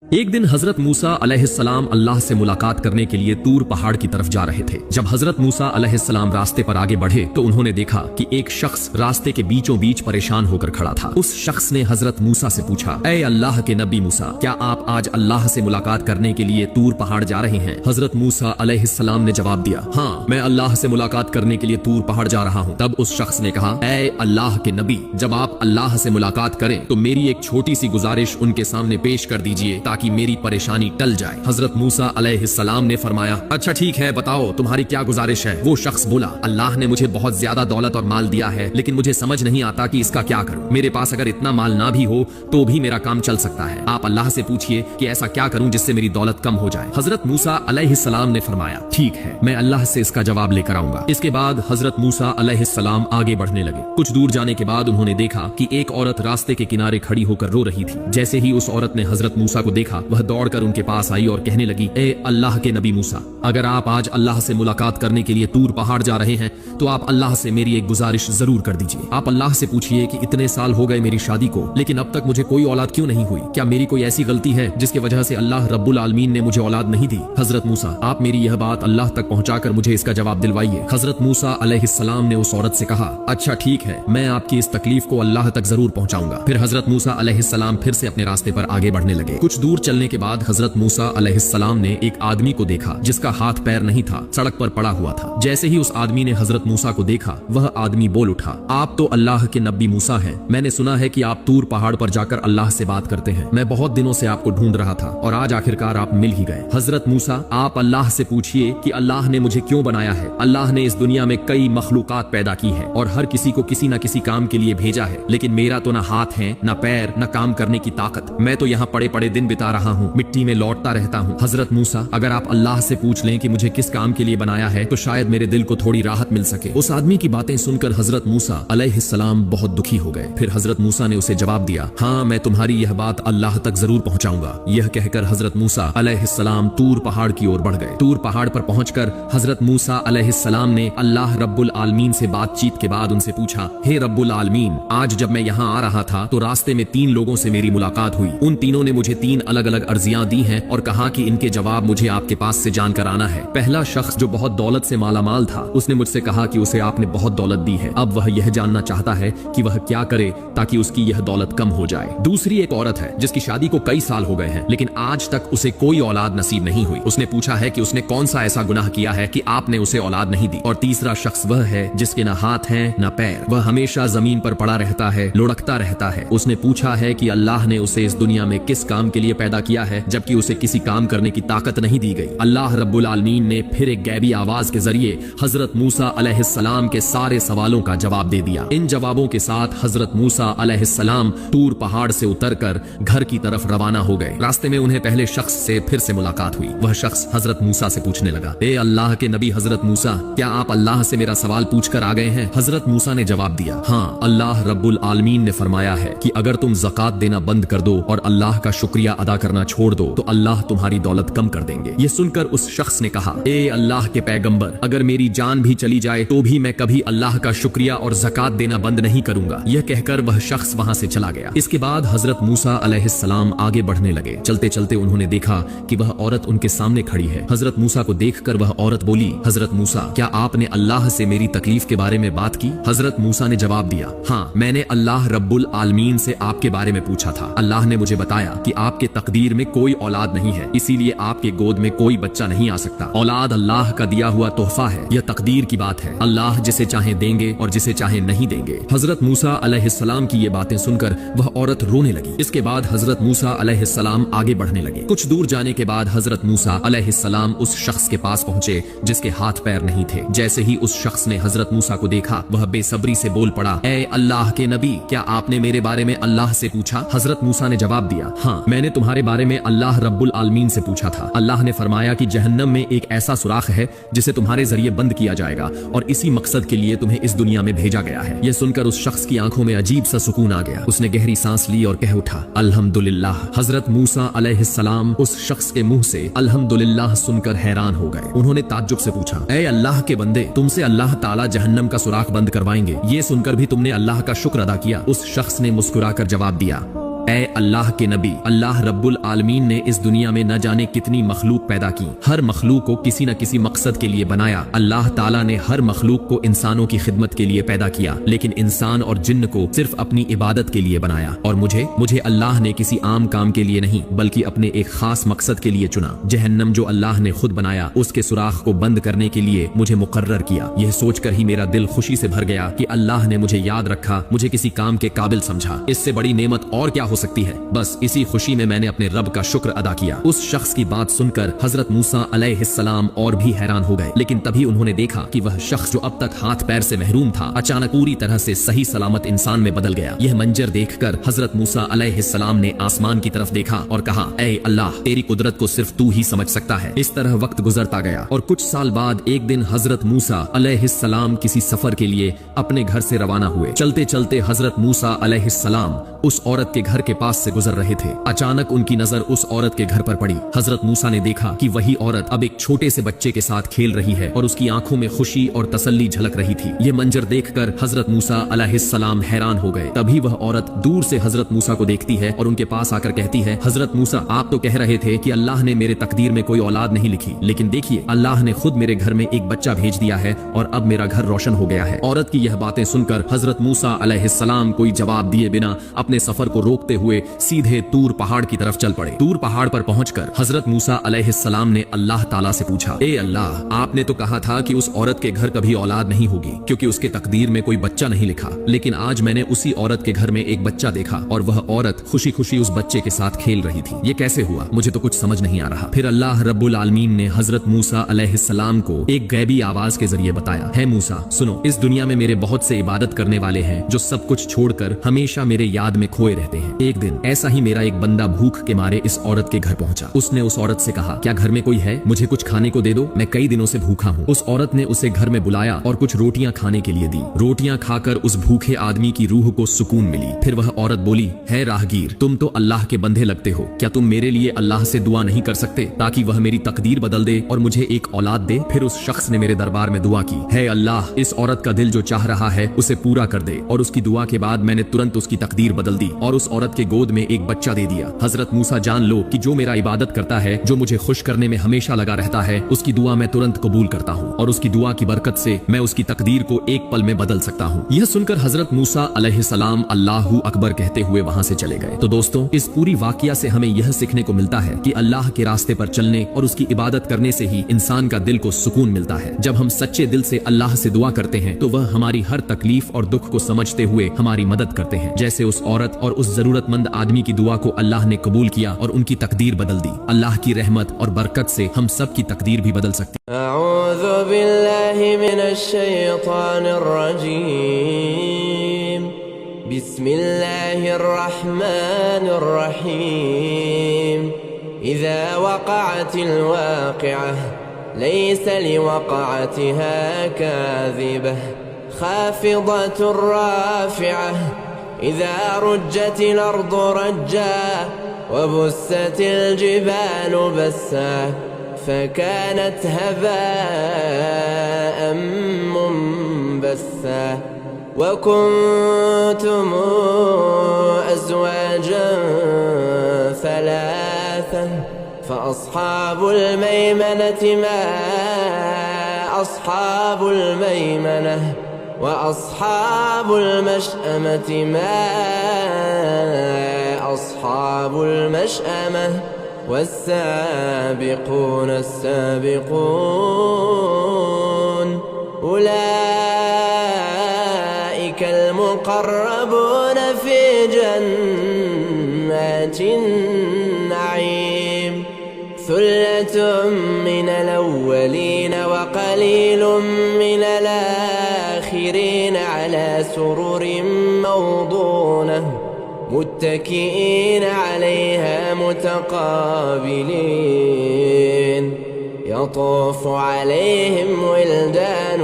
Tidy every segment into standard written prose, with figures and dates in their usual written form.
एक दिन हजरत मूसा अलैहिस्सलाम अल्लाह से मुलाकात करने के लिए तूर पहाड़ की तरफ जा रहे थे। जब हजरत मूसा अलैहिस्सलाम रास्ते पर आगे बढ़े तो उन्होंने देखा कि एक शख्स रास्ते के बीचों बीच परेशान होकर खड़ा था। उस शख्स ने हजरत मूसा से पूछा, ऐ अल्लाह के नबी मूसा, क्या आप आज अल्लाह से मुलाकात करने के लिए तूर पहाड़ जा रहे हैं? हजरत मूसा अलैहिस्सलाम ने जवाब दिया, हाँ, मैं अल्लाह से मुलाकात करने के लिए तूर पहाड़ जा रहा हूँ। तब उस शख्स ने कहा, ऐ अल्लाह के नबी, जब आप अल्लाह से मुलाकात करें तो मेरी एक छोटी सी गुजारिश उनके सामने पेश कर दीजिए ताकि मेरी परेशानी टल जाए। हजरत मूसा अलैहिस्सलाम ने फरमाया, अच्छा ठीक है, बताओ तुम्हारी क्या गुजारिश है? वो शख्स बोला, अल्लाह ने मुझे बहुत ज्यादा दौलत और माल दिया है, लेकिन मुझे समझ नहीं आता कि इसका क्या करूं। मेरे पास अगर इतना माल ना भी हो तो भी मेरा काम चल सकता है। आप अल्लाह से पूछिए कि ऐसा क्या करूं जिससे मेरी दौलत कम हो जाए। हजरत मूसा अलैहिस्सलाम ने फरमाया, ठीक है, मैं अल्लाह से इसका जवाब लेकर आऊंगा। इसके बाद हजरत मूसा अलैहिस्सलाम आगे बढ़ने लगे। कुछ दूर जाने के बाद उन्होंने देखा कि एक औरत रास्ते के किनारे खड़ी होकर रो रही थी। जैसे ही उस औरत ने हजरत मूसा को देखा, वह दौड़कर उनके पास आई और कहने लगी, ए अल्लाह के नबी मूसा, अगर आप आज अल्लाह से मुलाकात करने के लिए तूर पहाड़ जा रहे हैं तो आप अल्लाह से मेरी एक गुजारिश जरूर कर दीजिए। आप अल्लाह से पूछिए कि इतने साल हो गए मेरी शादी को, लेकिन अब तक मुझे कोई औलाद क्यों नहीं हुई? क्या मेरी कोई ऐसी गलती है जिसकी वजह से अल्लाह रब्बुल आलमीन ने मुझे औलाद नहीं दी? हजरत मूसा, आप मेरी यह बात अल्लाह तक पहुंचाकर मुझे इसका जवाब दिलवाइए। हजरत मूसा अलैहिस्सलाम ने उस औरत से कहा, अच्छा ठीक है, मैं आपकी इस तकलीफ को अल्लाह तक जरूर पहुंचाऊंगा। फिर हजरत मूसा अलैहिस्सलाम फिर से अपने रास्ते पर आगे बढ़ने लगे। कुछ दूर चलने के बाद हजरत मूसा अलैहिस्सलाम ने एक आदमी को देखा जिसका हाथ पैर नहीं था, सड़क पर पड़ा हुआ था। जैसे ही उस आदमी ने हजरत मूसा को देखा, वह आदमी बोल उठा, आप तो अल्लाह के नबी मूसा हैं। मैंने सुना है कि आप तूर पहाड़ पर जाकर अल्लाह से बात करते हैं। मैं बहुत दिनों से आपको ढूंढ रहा था और आज आखिरकार आप मिल ही गए। हजरत मूसा, आप अल्लाह से पूछिए कि अल्लाह ने मुझे क्यों बनाया है। अल्लाह ने इस दुनिया में कई मखलूकात पैदा की है और हर किसी को किसी न किसी काम के लिए भेजा है, लेकिन मेरा तो न हाथ है, न पैर, न काम करने की ताकत। मैं तो यहाँ पड़े पड़े दिन बिता रहा हूँ, मिट्टी में लौटता रहता हूँ। हजरत मूसा, अगर आप अल्लाह से पूछ लें कि मुझे किस काम के लिए बनाया है तो शायद मेरे दिल को थोड़ी राहत मिल सके। उस आदमी की बातें सुनकर हजरत मूसा अलैहिस्सलाम बहुत दुखी हो गए। फिर हजरत मूसा ने उसे जवाब दिया, हाँ, मैं तुम्हारी यह बात अल्लाह तक जरूर पहुंचाऊंगा। यह कहकर हजरत मूसा अलैहिस्सलाम तूर पहाड़ की ओर बढ़ गए। तूर पहाड़ पर पहुंचकर हजरत मूसा अलैहिस्सलाम ने अल्लाह रब्बुल आलमीन से बातचीत के बाद उनसे पूछा, हे रब्बुल आलमीन, आज जब मैं यहाँ आ रहा था तो रास्ते में 3 लोगों से मेरी मुलाकात हुई। उन तीनों ने मुझे 3 अलग अलग अर्जियां दी हैं और कहा कि इनके जवाब मुझे आपके पास से जानकर आना है। पहला शख्स जो बहुत दौलत से मालामाल था, उसने मुझसे कहा कि उसे आपने बहुत दौलत दी है, अब वह यह जानना चाहता है कि वह क्या करे ताकि उसकी यह दौलत कम हो जाए। दूसरी एक औरत है जिसकी शादी को कई साल हो गए हैं, लेकिन आज तक उसे कोई औलाद नसीब नहीं हुई। उसने पूछा है कि उसने कौन सा ऐसा गुनाह किया है कि आपने उसे औलाद नहीं दी। और तीसरा शख्स वह है जिसके न हाथ हैं न पैर, वह हमेशा जमीन पर पड़ा रहता है, लुढ़कता रहता है। उसने पूछा है कि अल्लाह ने उसे इस दुनिया में किस काम के लिए पैदा किया है जबकि उसे किसी काम करने की ताकत नहीं दी गई। अल्लाह रब्बुल आलमीन ने फिर एक गैबी आवाज के जरिए हजरत मूसा अलैहिस्सलाम के सारे सवालों का जवाब दे दिया। इन जवाबों के साथ हजरत मूसा अलैहिस्सलाम तूर पहाड़ से उतरकर घर की तरफ रवाना हो गए। रास्ते में उन्हें पहले शख्स से फिर से मुलाकात हुई। वह शख्स हजरत मूसा से पूछने लगा, ए अल्लाह के नबी हजरत मूसा, क्या आप अल्लाह से मेरा सवाल पूछ कर आ गए हैं? हजरत मूसा ने जवाब दिया, हाँ, अल्लाह रब्बुल आलमीन ने फरमाया है कि अगर तुम ज़कात देना बंद कर दो और अल्लाह का शुक्रिया अदा करना छोड़ दो तो अल्लाह तुम्हारी दौलत कम कर देंगे। ये सुनकर उस शख्स ने कहा, ए अल्लाह के पैगंबर, अगर मेरी जान भी चली जाए तो भी मैं कभी अल्लाह का शुक्रिया और ज़कात देना बंद नहीं करूंगा। यह कहकर वह शख्स वहां से चला गया। इसके बाद हजरत मूसा अलैहिस्सलाम आगे बढ़ने लगे। चलते चलते उन्होंने देखा कि वह औरत उनके सामने खड़ी है। हजरत मूसा को देखकर वह औरत बोली, हजरत मूसा, क्या आपने अल्लाह से मेरी तकलीफ के बारे में बात की? हजरत मूसा ने जवाब दिया, हाँ, मैंने अल्लाह रब्बुल आलमीन से आपके बारे में पूछा था। अल्लाह ने मुझे बताया कि आपके तकदीर में कोई औलाद नहीं है, इसीलिए आपके गोद में कोई बच्चा नहीं आ सकता। औलाद अल्लाह का दिया हुआ तोहफा है, यह तकदीर की बात है। अल्लाह जिसे चाहे देंगे और जिसे चाहे नहीं देंगे। हजरत मूसा अलैहिस्सलाम की ये बातें सुनकर वह औरत रोने लगी। इसके बाद हजरत मूसा अलैहिस्सलाम आगे बढ़ने लगे। कुछ दूर जाने के बाद हजरत मूसा अलैहिस्सलाम उस शख्स के पास पहुंचे जिसके हाथ पैर नहीं थे। जैसे ही उस शख्स ने हजरत मूसा को देखा, वह बेसब्री से बोल पड़ा, ए अल्लाह के नबी, क्या आपने मेरे बारे में अल्लाह से पूछा? हजरत मूसा ने जवाब दिया, हाँ, मैंने तुम्हारे बारे में अल्लाह रब्बुल आलमीन से पूछा था। अल्लाह ने फरमाया कि जहन्नम में एक ऐसा सुराख है जिसे तुम्हारे जरिए बंद किया जाएगा और इसी मकसद के लिए तुम्हें इस दुनिया में भेजा गया है। यह सुनकर उस शख्स की आंखों में अजीब सा सुकून आ गया। उसने गहरी सांस ली और कह उठा, अल्हम्दुलिल्लाह। हजरत मूसा अलैहिस्सलाम उस शख्स के मुंह से अल्हम्दुलिल्लाह सुनकर हैरान हो गए। उन्होंने ताज्जुब से पूछा, ऐ अल्लाह के बंदे, तुमसे अल्लाह ताला जहन्नम का सुराख बंद करवाएंगे, ये सुनकर भी तुमने अल्लाह का शुक्र अदा किया? उस शख्स ने मुस्कुराकर जवाब दिया, اے اللہ کے نبی، اللہ رب العالمین نے اس دنیا میں نہ جانے کتنی مخلوق پیدا کی، ہر مخلوق کو کسی نہ کسی مقصد کے لیے بنایا۔ اللہ تعالیٰ نے ہر مخلوق کو انسانوں کی خدمت کے لیے پیدا کیا، لیکن انسان اور جن کو صرف اپنی عبادت کے لیے بنایا، اور مجھے اللہ نے کسی عام کام کے لیے نہیں بلکہ اپنے ایک خاص مقصد کے لیے چنا۔ جہنم جو اللہ نے خود بنایا، اس کے سوراخ کو بند کرنے کے لیے مجھے مقرر کیا۔ یہ سوچ کر ہی میرا دل خوشی سے بھر گیا کہ اللہ نے مجھے یاد رکھا، مجھے کسی کام کے قابل سمجھا۔ اس سے بڑی نعمت اور کیا ہو سکتی ہے؟ بس اسی خوشی میں میں نے اپنے رب کا شکر ادا کیا۔ اس شخص کی بات سن کر حضرت موسیٰ علیہ السلام اور بھی حیران ہو گئے، لیکن تبھی انہوں نے دیکھا کہ وہ شخص جو اب تک ہاتھ پیر سے محروم تھا، اچانک پوری طرح سے صحیح سلامت انسان میں بدل گیا۔ یہ منظر دیکھ کر حضرت موسیٰ علیہ السلام نے آسمان کی طرف دیکھا اور کہا، اے اللہ، تیری قدرت کو صرف تو ہی سمجھ سکتا ہے۔ اس طرح وقت گزرتا گیا اور کچھ سال بعد ایک دن حضرت موسیٰ علیہ السلام کسی سفر کے لیے اپنے گھر سے روانہ ہوئے۔ چلتے چلتے حضرت موسیٰ علیہ السلام اس عورت کے گھر کے پاس سے گزر رہے تھے۔ اچانک ان کی نظر اس عورت کے گھر پر پڑی۔ حضرت موسیٰ نے دیکھا کہ وہی عورت اب ایک چھوٹے سے بچے کے ساتھ کھیل رہی ہے اور اس کی آنکھوں میں خوشی اور تسلی جھلک رہی تھی۔ یہ منظر دیکھ کر حضرت موسیٰ علیہ السلام حیران ہو گئے۔ تبھی وہ عورت دور سے حضرت موسیٰ کو دیکھتی ہے اور ان کے پاس آ کر کہتی ہے، حضرت موسیٰ، آپ تو کہہ رہے تھے کہ اللہ نے میرے تقدیر میں کوئی اولاد نہیں لکھی، لیکن دیکھیے اللہ نے خود میرے گھر میں ایک بچہ بھیج دیا ہے اور اب میرا گھر روشن ہو گیا ہے۔ عورت کی یہ باتیں سن کر حضرت موسیٰ علیہ السلام کوئی جواب دیے بنا اپنے سفر کو روکتے ہوئے سیدھے طور پہاڑ کی طرف چل پڑے۔ طور پہاڑ پر پہنچ کر حضرت موسیٰ علیہ السلام نے اللہ تعالیٰ سے پوچھا، اے اللہ، آپ نے تو کہا تھا کہ اس عورت کے گھر کبھی اولاد نہیں ہوگی کیونکہ اس کے تقدیر میں کوئی بچہ نہیں لکھا، لیکن آج میں نے اسی عورت کے گھر میں ایک بچہ دیکھا اور وہ عورت خوشی خوشی اس بچے کے ساتھ کھیل رہی تھی۔ یہ کیسے ہوا؟ مجھے تو کچھ سمجھ نہیں آ رہا۔ پھر اللہ رب العالمین نے حضرت موسیٰ علیہ السلام کو ایک غیبی آواز کے ذریعے بتایا، ہے موسیٰ، سنو، اس دنیا میں میرے بہت سے عبادت کرنے والے ہیں جو سب کچھ چھوڑ کر ہمیشہ میرے یاد میں کھوئے رہتے ہیں۔ ایک دن ایسا ہی میرا ایک بندہ بھوک کے مارے اس عورت کے گھر پہنچا۔ اس نے اس عورت سے کہا، کیا گھر میں کوئی ہے؟ مجھے کچھ کھانے کو دے دو، میں کئی دنوں سے بھوکا ہوں۔ اس عورت نے اسے گھر میں بلایا اور کچھ روٹیاں کھانے کے لیے دی۔ روٹیاں کھا کر اس بھوکے آدمی کی روح کو سکون ملی۔ پھر وہ عورت بولی، ہے راہگیر، تم تو اللہ کے بندے لگتے ہو، کیا تم میرے لیے اللہ سے دعا نہیں کر سکتے تاکہ وہ میری تقدیر بدل دے اور مجھے ایک اولاد دے؟ پھر اس شخص نے میرے دربار میں دعا کی، ہے اللہ، اس عورت کا دل جو چاہ رہا ہے اسے پورا کر دے، اور اس کی دعا کے بعد میں نے ترنت اس کی تقدیر بدل دی اور اس عورت کے گود میں ایک بچہ دے دیا۔ حضرت موسیٰ، جان لو کہ جو میرا عبادت کرتا ہے، جو مجھے خوش کرنے میں ہمیشہ لگا رہتا ہے، اس کی دعا میں ترنت قبول کرتا ہوں اور اس کی دعا کی برکت سے میں اس کی تقدیر کو ایک پل میں بدل سکتا ہوں۔ یہ سن کر حضرت موسیٰ علیہ السلام اللہ اکبر کہتے ہوئے وہاں سے چلے گئے۔ تو دوستوں، اس پوری واقعہ سے ہمیں یہ سیکھنے کو ملتا ہے کہ اللہ کے راستے پر چلنے اور اس کی عبادت کرنے سے ہی انسان کا دل کو سکون ملتا ہے۔ جب ہم سچے دل سے اللہ سے دعا کرتے ہیں تو وہ ہماری ہر تکلیف اور دکھ کو سمجھتے ہوئے ہماری مدد کرتے ہیں، جیسے اس عورت اور اس ضرورت مند آدمی کی دعا کو اللہ نے قبول کیا اور ان کی تقدیر بدل دی۔ اللہ کی رحمت اور برکت سے ہم سب کی تقدیر بھی بدل سکتی۔ اعوذ باللہ من الشیطان الرجیم، بسم اللہ الرحمن الرحیم، اذا وقعت الواقعة ليس لوقعتها كاذبة خافضة رافعة إذا رجت الأرض رجا وبست الجبال بسا فكانت هباء منبثا وكنتم أزواجا ثلاثا فأصحاب الميمنة ما أصحاب الميمنة وأصحاب المشأمة ما أصحاب المشأمة والسابقون السابقون أولئك المقربون في جنات النعيم ثلة من الأولين وقليل من الآخرين على سرر موضونة متكئين عليها متقابلين يطوف عليهم ولدان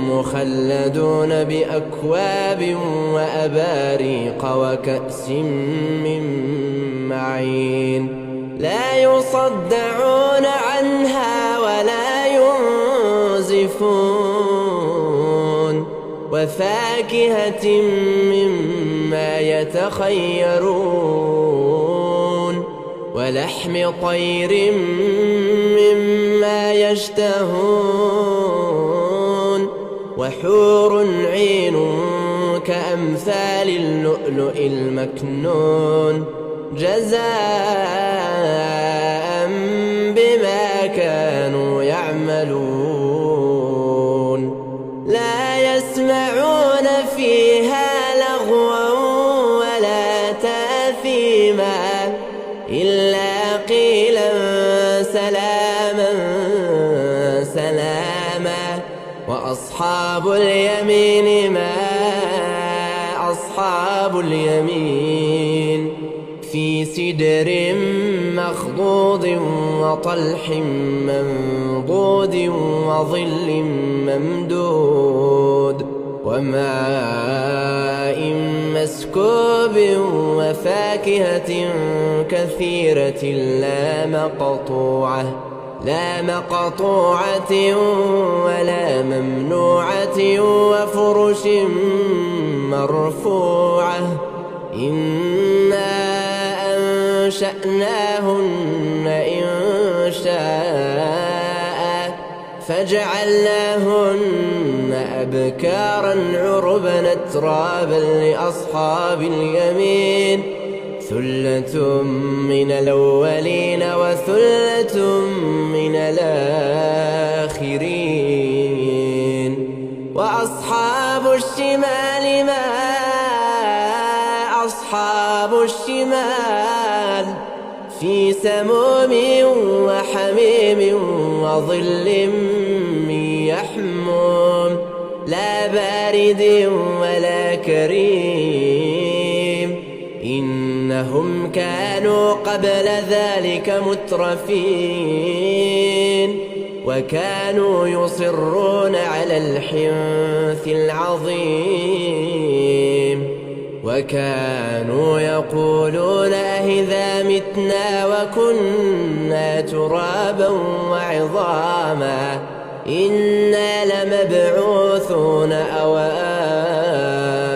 مخلدون بأكواب وأباريق وكأس من معين لا يصدعون عنها ولا ينزفون وفاكهة مما يتخيرون ولحم طير مما يشتهون وحور عين كأمثال اللؤلؤ المكنون جزاء بما كانوا يعملون لا يسمعون فيها لغوا ولا تأثيما إلا قيلا سلاما سلاما وأصحاب اليمين ما أصحاب اليمين في سدر مخضود وطلح منضود وظل ممدود وماء مسكوب وفاكهة كثيرة لا مقطوعة ولا ممنوعة وفرش مرفوعة إنا أنشأناهن إنشاء فجعلناهن أبكارا عربا أترابا لأصحاب اليمين ثلة من الأولين وثلة من الآخرين وأصحاب الشمال ما أصحاب الشمال في سموم وحميم وظل من يحموم لا بارد ولا كريم إنهم كانوا قبل ذلك مترفين وكانوا يصرون على الحنث العظيم وكانوا يقولون أإذا متنا وكنا ترابا وعظاما إنا لمبعوثون أو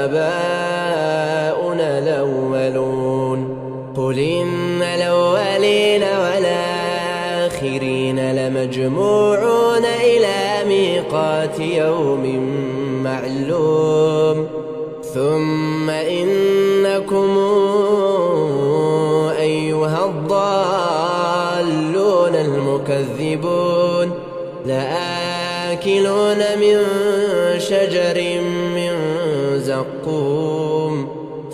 آباؤنا الأولون قل إن الأولين والآخرين لمجموعون إلى ميقات يوم معلوم ثم إنكم أيها الضالون المكذبون لآكلون من شجر من زقوم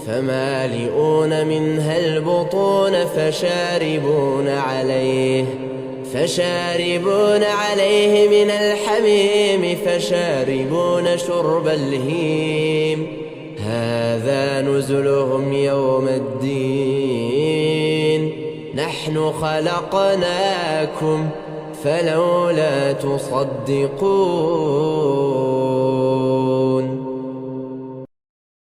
فمالئون منها البطون فشاربون عليه من الحميم فشاربون شرب الهيم هذا نزلهم يوم الدين نحن خلقناكم فلولا تصدقون